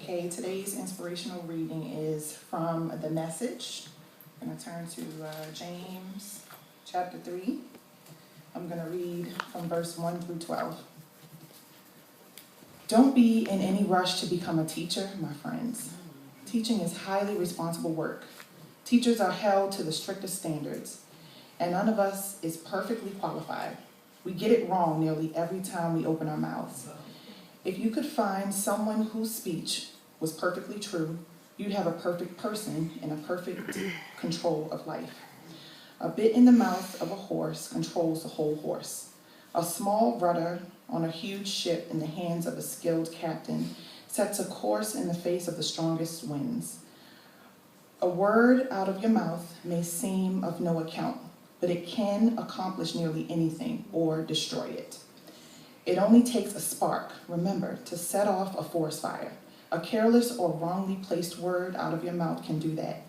Okay, today's inspirational reading is from The Message. I'm going to turn to James chapter 3. I'm going to read from verse 1 through 12. Don't be in any rush to become a teacher, my friends. Teaching is highly responsible work. Teachers are held to the strictest standards, and none of us is perfectly qualified. We get it wrong nearly every time we open our mouths. If you could find someone whose speech was perfectly true, you'd have a perfect person in a perfect control of life. A bit in the mouth of a horse controls the whole horse. A small rudder on a huge ship in the hands of a skilled captain sets a course in the face of the strongest winds. A word out of your mouth may seem of no account, but it can accomplish nearly anything or destroy it. It only takes a spark, remember, to set off a forest fire. A careless or wrongly placed word out of your mouth can do that.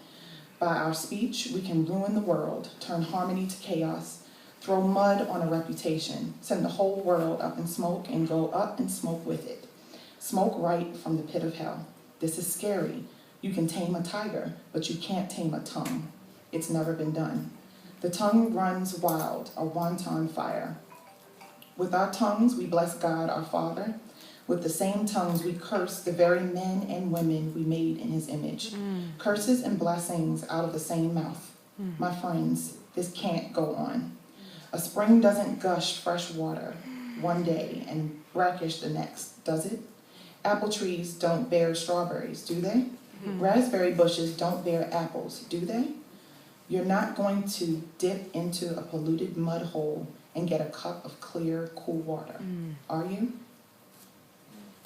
By our speech, we can ruin the world, turn harmony to chaos, throw mud on a reputation, send the whole world up in smoke and go up in smoke with it. Smoke right from the pit of hell. This is scary. You can tame a tiger, but you can't tame a tongue. It's never been done. The tongue runs wild, a wanton fire. With our tongues, we bless God, our Father. With the same tongues, we curse the very men and women we made in his image. Curses and blessings out of the same mouth. My friends, this can't go on. A spring doesn't gush fresh water one day and brackish the next, does it? Apple trees don't bear strawberries, do they? Raspberry bushes don't bear apples, do they? You're not going to dip into a polluted mud hole and get a cup of clear, cool water, are you?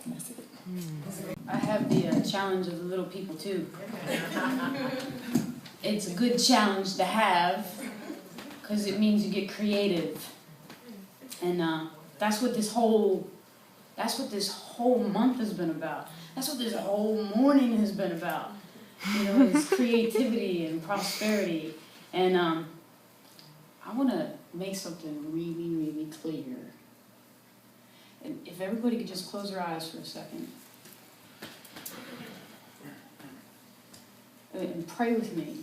And that's it. I have the challenge of the little people too. It's a good challenge to have because it means you get creative, and that's what this whole month has been about. That's what this whole morning has been about. You know, it's creativity and prosperity, and I want to make something really, really clear. And if everybody could just close their eyes for a second. And pray with me.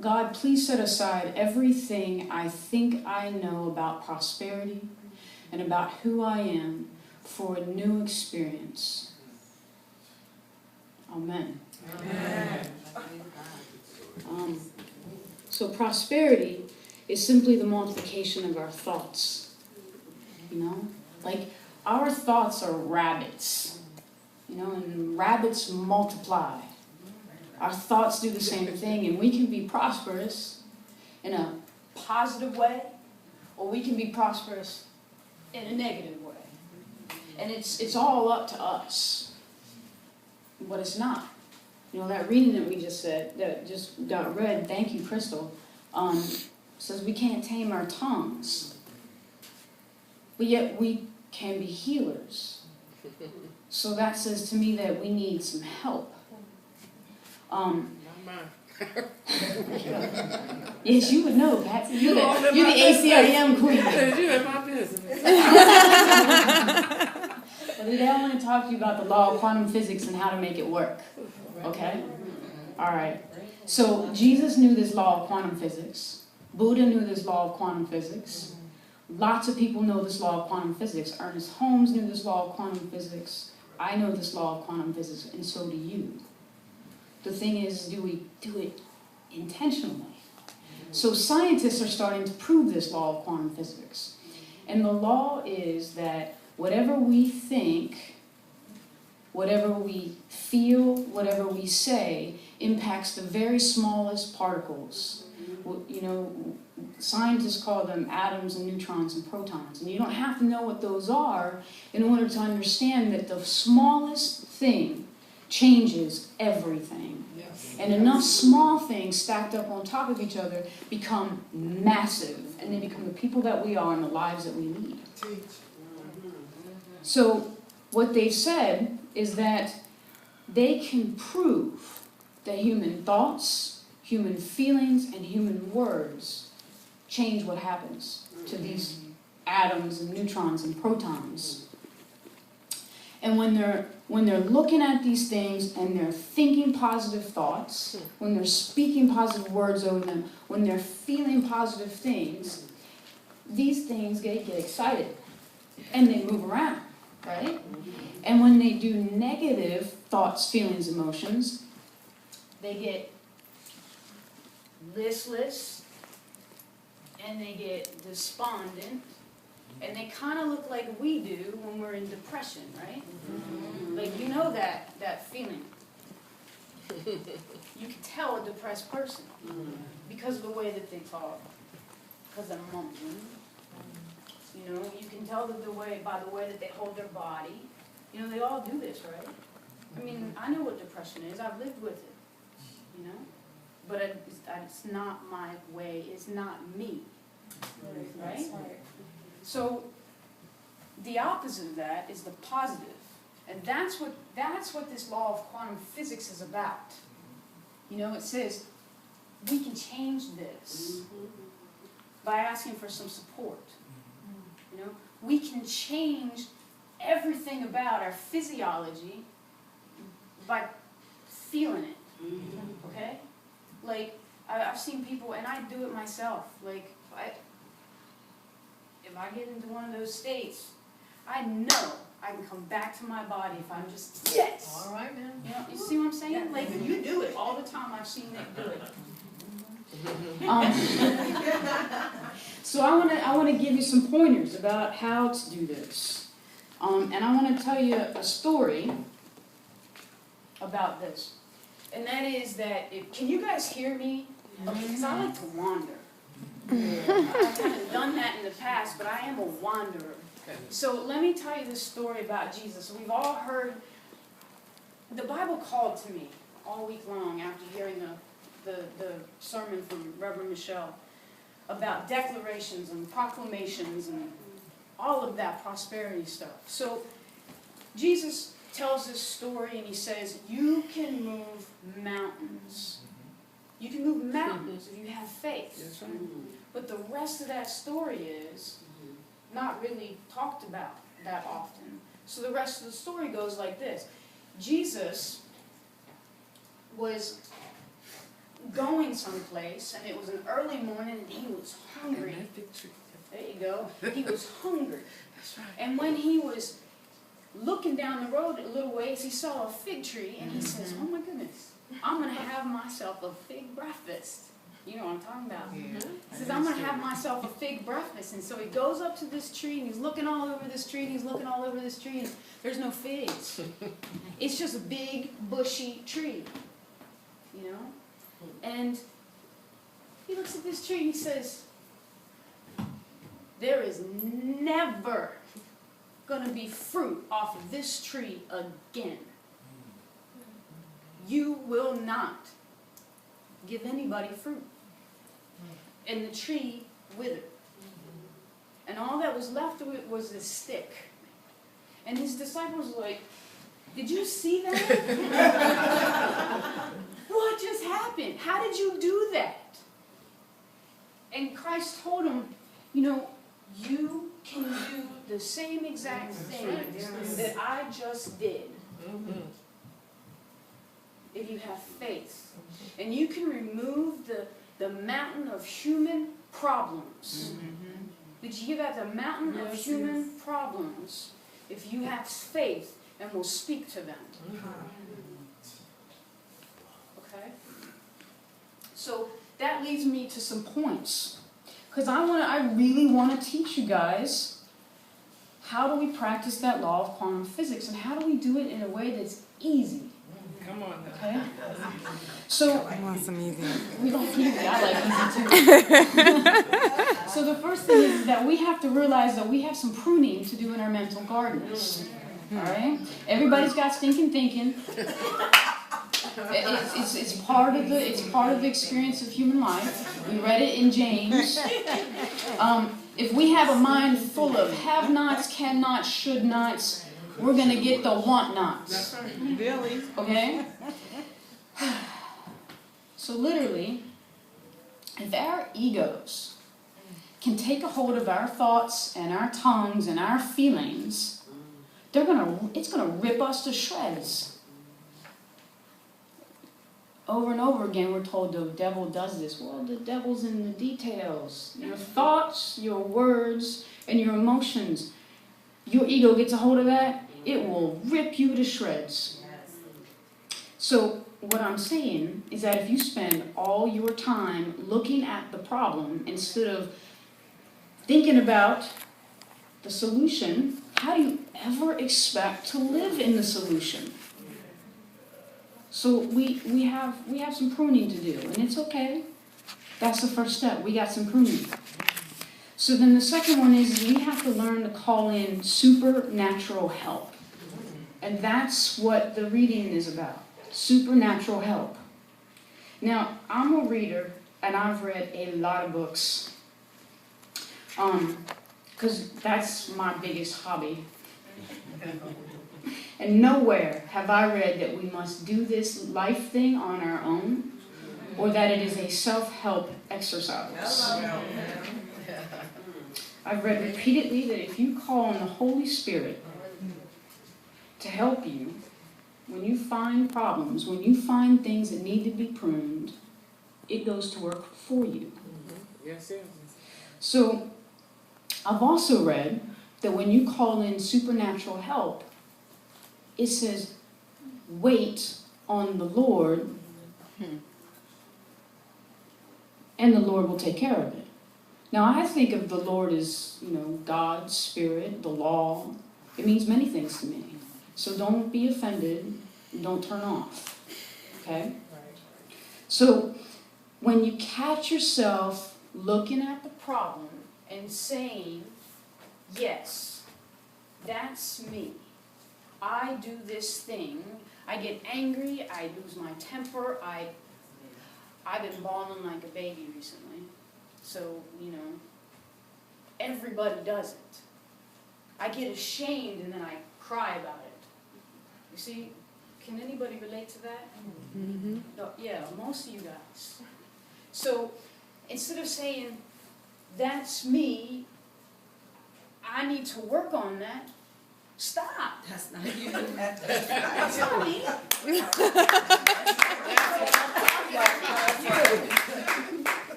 God, please set aside everything I think I know about prosperity and about who I am for a new experience. Amen. Amen. So prosperity is simply the multiplication of our thoughts. You know? Like, our thoughts are rabbits. You know, and rabbits multiply. Our thoughts do the same thing, and we can be prosperous in a positive way, or we can be prosperous in a negative way. And it's all up to us. But it's not. You know, that reading that we just said, that just got read, thank you, Crystal, says we can't tame our tongues. But yet we can be healers. So that says to me that we need some help. Yes, you would know, Pat. You're the ACIM queen. You in my business. But today I want to talk to you about the law of quantum physics and how to make it work. Okay? All right. So Jesus knew this law of quantum physics. Buddha knew this law of quantum physics. Lots of people know this law of quantum physics. Ernest Holmes knew this law of quantum physics. I know this law of quantum physics, and so do you. The thing is, do we do it intentionally? So scientists are starting to prove this law of quantum physics. And the law is that whatever we think, whatever we feel, whatever we say, impacts the very smallest particles. You know, scientists call them atoms and neutrons and protons. And you don't have to know what those are in order to understand that the smallest thing changes everything. Yes. And enough small things stacked up on top of each other become massive. And they become the people that we are and the lives that we lead. So what they've said is that they can prove that human thoughts, human feelings, and human words change what happens to these atoms and neutrons and protons. And when they're looking at these things and they're thinking positive thoughts, when they're speaking positive words over them, when they're feeling positive things, these things get excited and they move around, right? And when they do negative thoughts, feelings, emotions, they get listless and they get despondent. And they kind of look like we do when we're in depression, right? Like, you know that feeling. You can tell a depressed person because of the way that they talk, because they're mumbling. You know, you can tell that by the way that they hold their body. You know, they all do this, right? I mean, I know what depression is. I've lived with it, you know? But it's not my way. It's not me, right? So the opposite of that is the positive. And that's what this law of quantum physics is about. You know, it says we can change this by asking for some support. You know, we can change everything about our physiology by feeling it. Okay? Like, I've seen people, and I do it myself, like, if I get into one of those states, I know I can come back to my body if I'm just, yes! All right, man. You know, you see what I'm saying? Like, you do it all the time. I've seen Nick do it. So I want to give you some pointers about how to do this. And I want to tell you a story about this. And that is that, can you guys hear me? Okay, because I like to wander. I've kind of done that in the past, but I am a wanderer. So let me tell you this story about Jesus. We've all heard, the Bible called to me all week long after hearing the sermon from Reverend Michelle about declarations and proclamations and all of that prosperity stuff. So Jesus tells this story and he says, you can move mountains. You can move mountains if you have faith. That's right. But the rest of that story is not really talked about that often. So the rest of the story goes like this. Jesus was going someplace, and it was an early morning, and he was hungry. There you go. He was hungry. That's right. And when he was looking down the road a little ways, he saw a fig tree, and he says, oh my goodness, I'm going to have myself a fig breakfast. You know what I'm talking about. Yeah. He says, I'm going to have myself a fig breakfast. And so he goes up to this tree, and he's looking all over this tree, and he's looking all over this tree, and there's no figs. It's just a big, bushy tree, you know? And he looks at this tree, and he says, there is never going to be fruit off of this tree again. You will not give anybody fruit. And the tree withered. And all that was left of it was this stick. And his disciples were like, did you see that? What just happened? How did you do that? And Christ told him, you know, you can do the same exact thing that I just did. If you have faith. And you can remove the mountain of human problems. Did you hear that? The mountain of human problems. If you have faith and will speak to them. Okay? So that leads me to some points. Because I really want to teach you guys how do we practice that law of quantum physics and how do we do it in a way that's easy. Come on now. Okay? So, I want some easy. we don't easy. I like easy too. So the first thing is that we have to realize that we have some pruning to do in our mental gardens. All right? Everybody's got stinking thinking. It's part of the experience of human life. We read it in James. If we have a mind full of have-nots, can-nots, should-nots, we're going to get the want-nots. Billy. Okay? So literally, if our egos can take a hold of our thoughts and our tongues and our feelings it's gonna rip us to shreds. Over and over again, we're told the devil does this. Well, the devil's in the details. Your thoughts, your words, and your emotions. Your ego gets a hold of that, it will rip you to shreds. So what I'm saying is that if you spend all your time looking at the problem instead of thinking about the solution, how do you ever expect to live in the solution? So we have some pruning to do, and it's okay. That's the first step. We got some pruning. So then the second one is we have to learn to call in supernatural help. And that's what the reading is about. Supernatural help. Now, I'm a reader, and I've read a lot of books. Because that's my biggest hobby. And nowhere have I read that we must do this life thing on our own, or that it is a self-help exercise. I've read repeatedly that if you call on the Holy Spirit to help you, when you find problems, when you find things that need to be pruned, it goes to work for you. Yes, yes. So, I've also read that when you call in supernatural help, it says, wait on the Lord, and the Lord will take care of it. Now, I think of the Lord as, God, Spirit, the law. It means many things to me. So don't be offended. Don't turn off. Okay? So when you catch yourself looking at the problem and saying, yes, that's me. I do this thing. I get angry. I lose my temper. I've been bawling like a baby recently. So, everybody does it. I get ashamed and then I cry about it. You see, can anybody relate to that? Mm-hmm. No, yeah, most of you guys. So, instead of saying, that's me, I need to work on that, stop. That's not you. That's not me.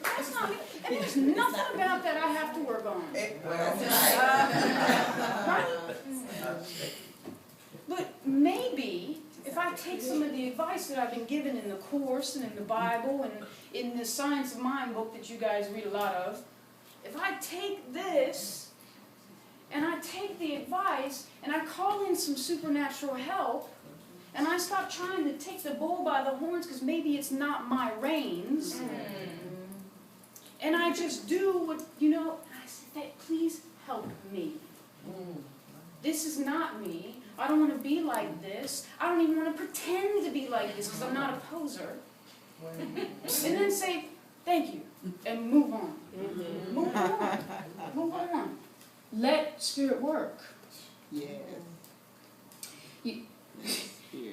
That's not me. And there's nothing about that I have to work on. Right? But maybe if I take some of the advice that I've been given in the course and in the Bible and in the Science of Mind book that you guys read a lot of, if I take this and I take the advice and I call in some supernatural help and I stop trying to take the bull by the horns because maybe it's not my reins, and I just do what, I say, please help me. This is not me. I don't want to be like this. I don't even want to pretend to be like this because I'm not a poser. And then say, thank you, and move on. Move on. Move on. Let Spirit work. Yeah.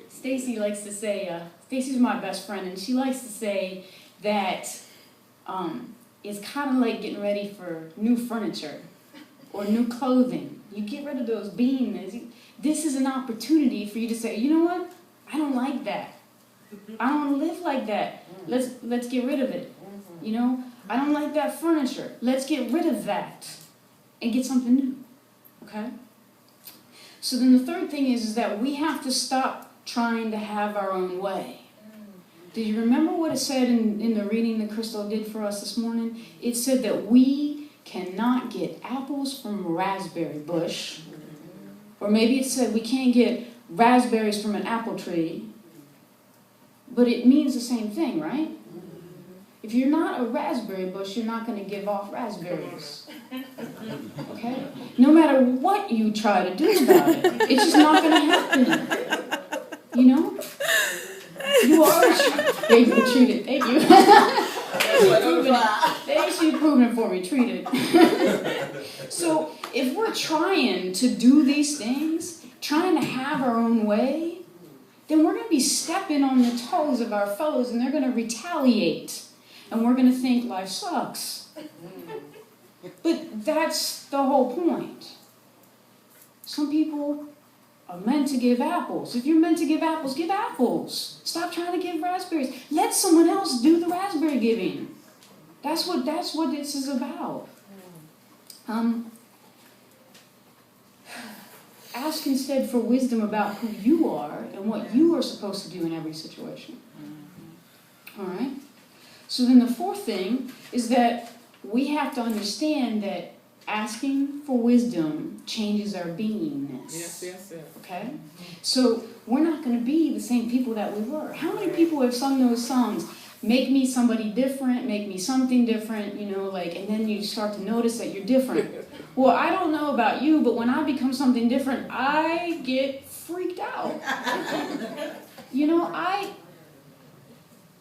Stacy likes to say, Stacy's my best friend, and she likes to say that it's kind of like getting ready for new furniture or new clothing. You get rid of those beans. This is an opportunity for you to say, you know what? I don't like that. I don't want to live like that. Let's get rid of it. I don't like that furniture. Let's get rid of that and get something new. Okay? So then the third thing is that we have to stop trying to have our own way. Did you remember what it said in the reading that Crystal did for us this morning? It said that we cannot get apples from a raspberry bush. Or maybe it said we can't get raspberries from an apple tree. But it means the same thing, right? If you're not a raspberry bush, you're not going to give off raspberries. Okay? No matter what you try to do about it, it's just not going to happen. You are treated. Thank you. She's proven it for me. Treated. So if we're trying to do these things, trying to have our own way, then we're going to be stepping on the toes of our fellows, and they're going to retaliate, and we're going to think life sucks. But that's the whole point. Some people are meant to give apples. If you're meant to give apples, give apples. Stop trying to give raspberries. Let someone else do the raspberry giving. That's what this is about. Ask instead for wisdom about who you are and what you are supposed to do in every situation. All right? So then the fourth thing is that we have to understand that asking for wisdom changes our beingness. Yes. Okay? So we're not going to be the same people that we were. How many people have sung those songs? Make me somebody different, make me something different, and then you start to notice that you're different. Well, I don't know about you, but when I become something different, I get freaked out.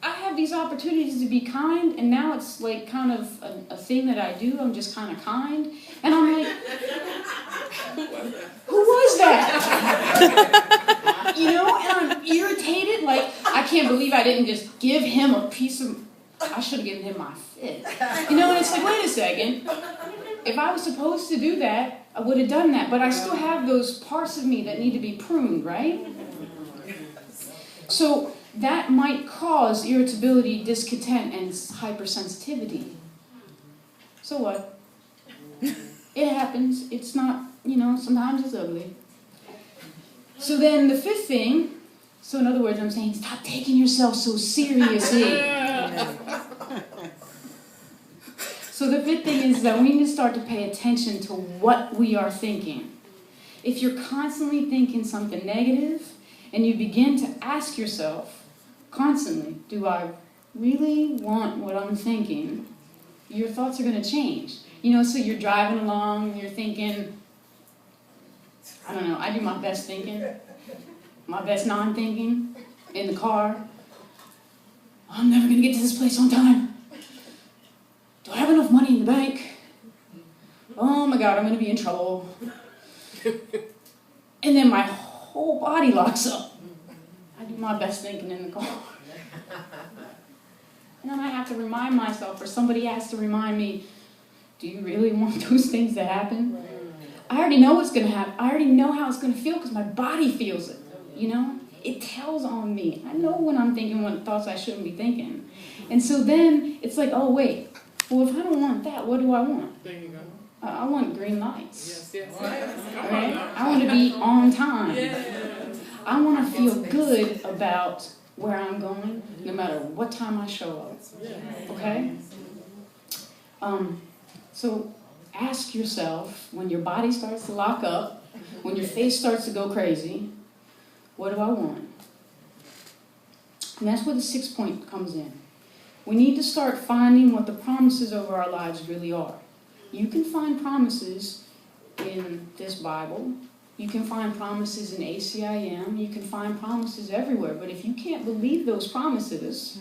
I have these opportunities to be kind, and now it's like kind of a thing that I do. I'm just kind of kind. And I'm like, who was that? And I'm irritated. Like, I can't believe I didn't just give him a piece of, I should have given him my fist. And it's like, wait a second. If I was supposed to do that, I would have done that. But I still have those parts of me that need to be pruned, right? So that might cause irritability, discontent, and hypersensitivity. So what? It happens. It's not, sometimes it's ugly. So then the fifth thing, so in other words, I'm saying stop taking yourself so seriously. So the fifth thing is that we need to start to pay attention to what we are thinking. If you're constantly thinking something negative, and you begin to ask yourself constantly, do I really want what I'm thinking? Your thoughts are going to change. So you're driving along, and you're thinking, I don't know, I do my best thinking, my best non-thinking in the car. I'm never going to get to this place on time. Do I have enough money in the bank? Oh my God, I'm going to be in trouble. And then my whole body locks up. I do my best thinking in the car. And then I have to remind myself, or somebody has to remind me, do you really want those things to happen? I already know what's going to happen. I already know how it's going to feel because my body feels it, It tells on me. I know when I'm thinking thoughts I shouldn't be thinking. And so then it's like, oh, wait. Well, if I don't want that, what do I want? There you go. I want green lights. Yes. Right? I want to be on time. I want to feel good about where I'm going, no matter what time I show up. Okay? So ask yourself, when your body starts to lock up, when your face starts to go crazy, what do I want? And that's where the 6th point comes in. We need to start finding what the promises over our lives really are. You can find promises in this Bible. You can find promises in ACIM. You can find promises everywhere. But if you can't believe those promises,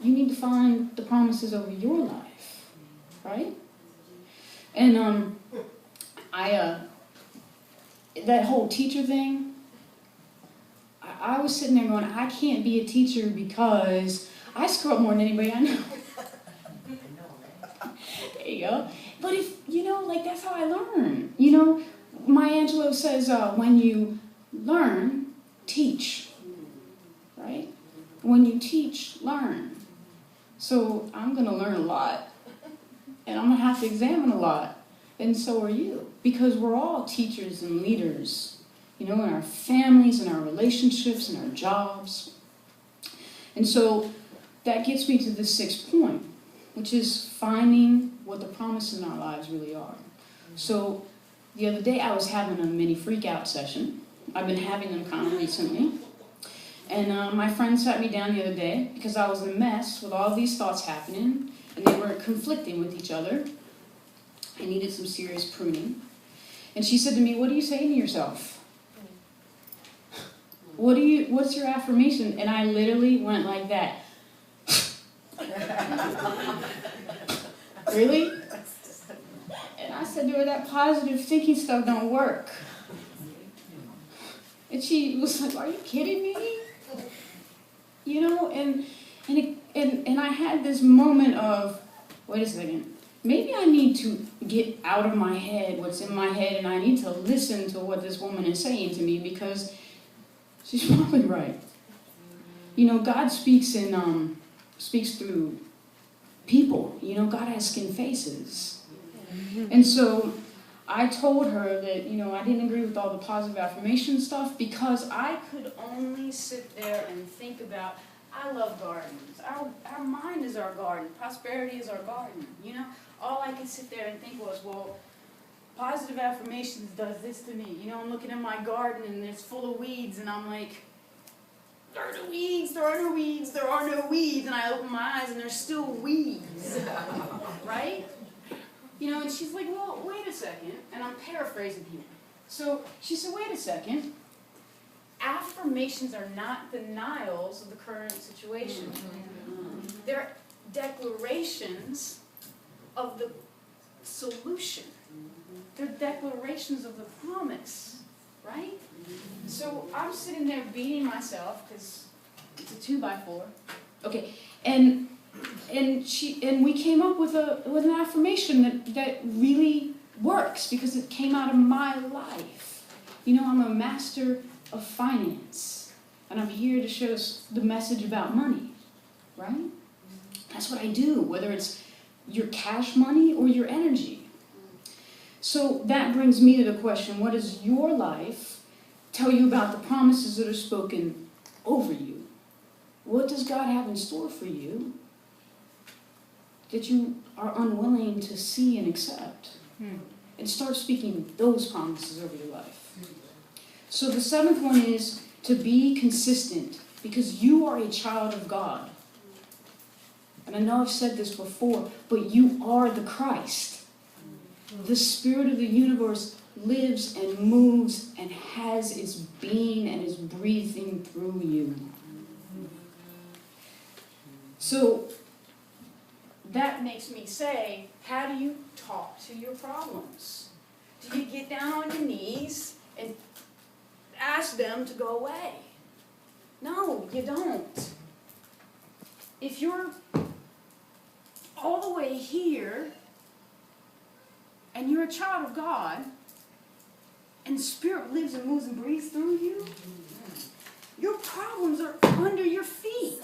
you need to find the promises over your life, right? And that whole teacher thing, I was sitting there going, I can't be a teacher because I screw up more than anybody I know. There you go. But if, that's how I learn. Maya Angelou says, when you learn, teach. Right? When you teach, learn. So I'm going to learn a lot. And I'm going to have to examine a lot. And so are you. Because we're all teachers and leaders. In our families, in our relationships, in our jobs. And so that gets me to the 6th point, which is finding what the promises in our lives really are. So the other day I was having a mini freak out session. I've been having them kind of recently. And my friend sat me down the other day because I was in a mess with all these thoughts happening, and they were conflicting with each other. I needed some serious pruning. And she said to me, what are you saying to yourself? What's your affirmation? And I literally went like that. Really? And I said to her, that positive thinking stuff don't work. And she was like, are you kidding me? And I had this moment of, wait a second, maybe I need to get out of my head what's in my head, and I need to listen to what this woman is saying to me, because she's probably right. You know, God speaks through people. You know, God has skin faces. And so I told her that, you know, I didn't agree with all the positive affirmation stuff, because I could only sit there and think about, I love gardens. Our mind is our garden. Prosperity is our garden. You know, all I could sit there and think was, well, positive affirmations does this to me. You know, I'm looking at my garden and it's full of weeds, and I'm like, there are no weeds, there are no weeds, there are no weeds. And I open my eyes and there's still weeds. Right? You know, and she's like, well, wait a second. And I'm paraphrasing here. So she said, wait a second. Affirmations are not denials of the current situation. They're declarations of the solution. They're declarations of the promise, right? So I'm sitting there beating myself, because it's a 2x4. Okay, and we came up with an affirmation that really works, because it came out of my life. You know, I'm a master of finance, and I'm here to show us the message about money, right? That's what I do, whether it's your cash money or your energy. So that brings me to the question, what does your life tell you about the promises that are spoken over you? What does God have in store for you that you are unwilling to see and accept? And start speaking those promises over your life. So the 7th one is to be consistent, because you are a child of God. And I know I've said this before, but you are the Christ. The Spirit of the universe lives and moves and has its being and is breathing through you. So that makes me say, how do you talk to your problems? Do you get down on your knees and ask them to go away? No, you don't. If you're all the way here and you're a child of God and the Spirit lives and moves and breathes through you, your problems are under your feet.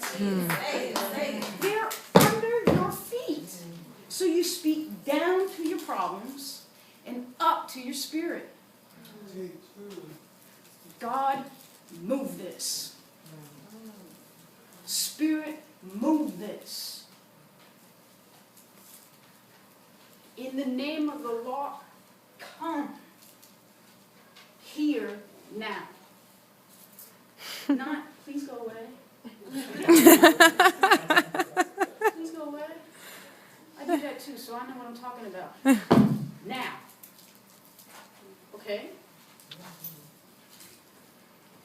They're under your feet. So you speak down to your problems and up to your spirit. God, move this. Spirit, move this. In the name of the Lord, come here now. Not, please go away. Please go away. I do that too, so I know what I'm talking about. Now. Okay?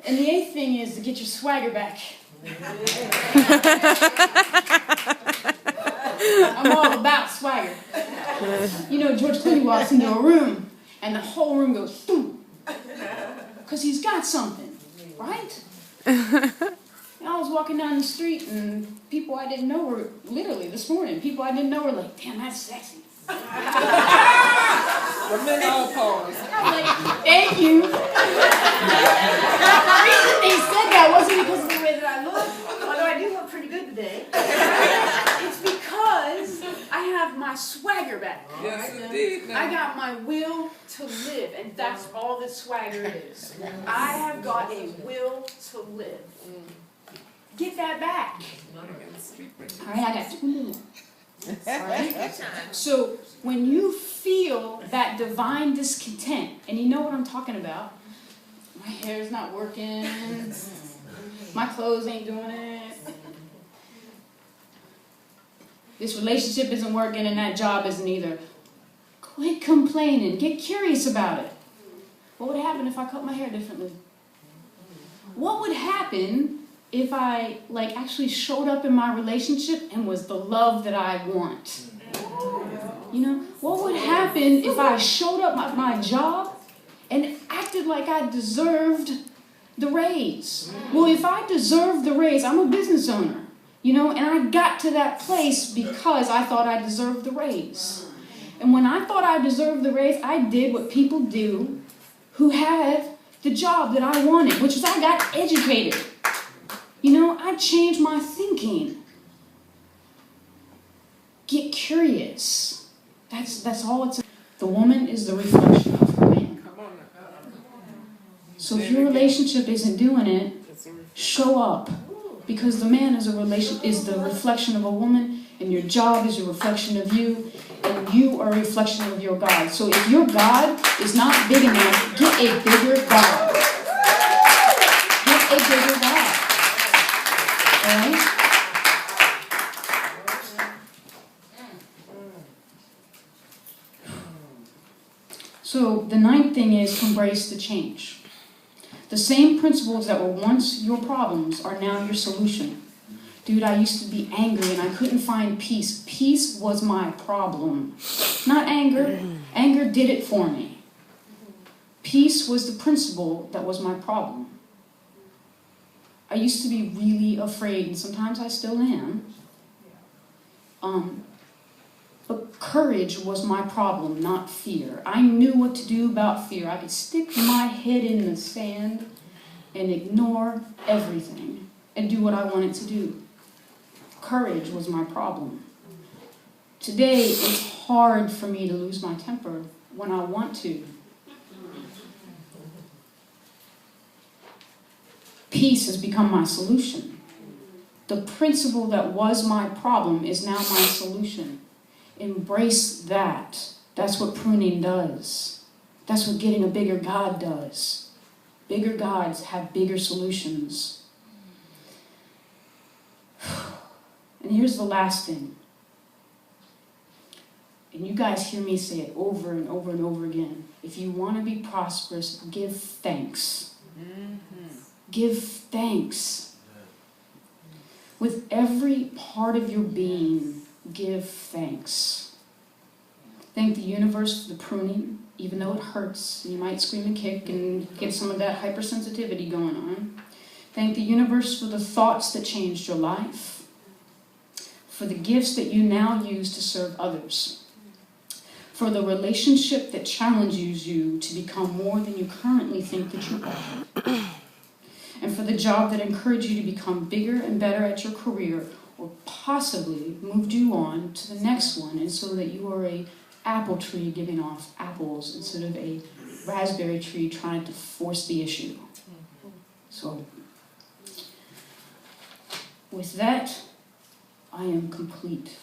And the 8th thing is to get your swagger back. I'm all about swagger. You know, George Clooney walks into a room and the whole room goes, boom. Because he's got something, right? And I was walking down the street and people I didn't know were, literally this morning, people I didn't know were like, damn, that's sexy. The men all pause. I'm like, thank you. The reason they said that wasn't because of the way that I look, although I do look pretty good today. It's because I have my swagger back. Yes, indeed. I got my will to live, and that's all this swagger is. I have got a will to live. Get that back. All right, I got 2 more. All right? So when you feel that divine discontent, and you know what I'm talking about, my hair's not working, my clothes ain't doing it, this relationship isn't working and that job isn't either. Quit complaining. Get curious about it. What would happen if I cut my hair differently? What would happen if I actually showed up in my relationship and was the love that I want? You know, what would happen if I showed up at my job and acted like I deserved the raise? Well, if I deserved the raise, I'm a business owner, you know, and I got to that place because I thought I deserved the raise. And when I thought I deserved the raise, I did what people do who have the job that I wanted, which was I got educated. You know, I changed my thinking. Get curious. That's all it's. The woman is the reflection of her man. Come on now. So if your relationship isn't doing it, show up. Because the man is the reflection of a woman, and your job is a reflection of you, and you are a reflection of your God. So if your God is not big enough, get a bigger God. Get a bigger God. Alright? So the ninth thing is embrace the change. The same principles that were once your problems are now your solution. Dude, I used to be angry and I couldn't find peace. Peace was my problem. Not anger. Anger did it for me. Peace was the principle that was my problem. I used to be really afraid, and sometimes I still am. But courage was my problem, not fear. I knew what to do about fear. I could stick my head in the sand and ignore everything and do what I wanted to do. Courage was my problem. Today, it's hard for me to lose my temper when I want to. Peace has become my solution. The principle that was my problem is now my solution. Embrace that. That's what pruning does. That's what getting a bigger God does. Bigger gods have bigger solutions. And here's the last thing. And you guys hear me say it over and over and over again. If you want to be prosperous, give thanks. Give thanks. With every part of your being, give thanks. Thank the universe for the pruning, even though it hurts. You might scream and kick and get some of that hypersensitivity going on. Thank the universe for the thoughts that changed your life, for the gifts that you now use to serve others, for the relationship that challenges you to become more than you currently think that you are, and for the job that encouraged you to become bigger and better at your career, or possibly moved you on to the next one, and so that you are a apple tree giving off apples instead of a raspberry tree trying to force the issue. So, with that, I am complete.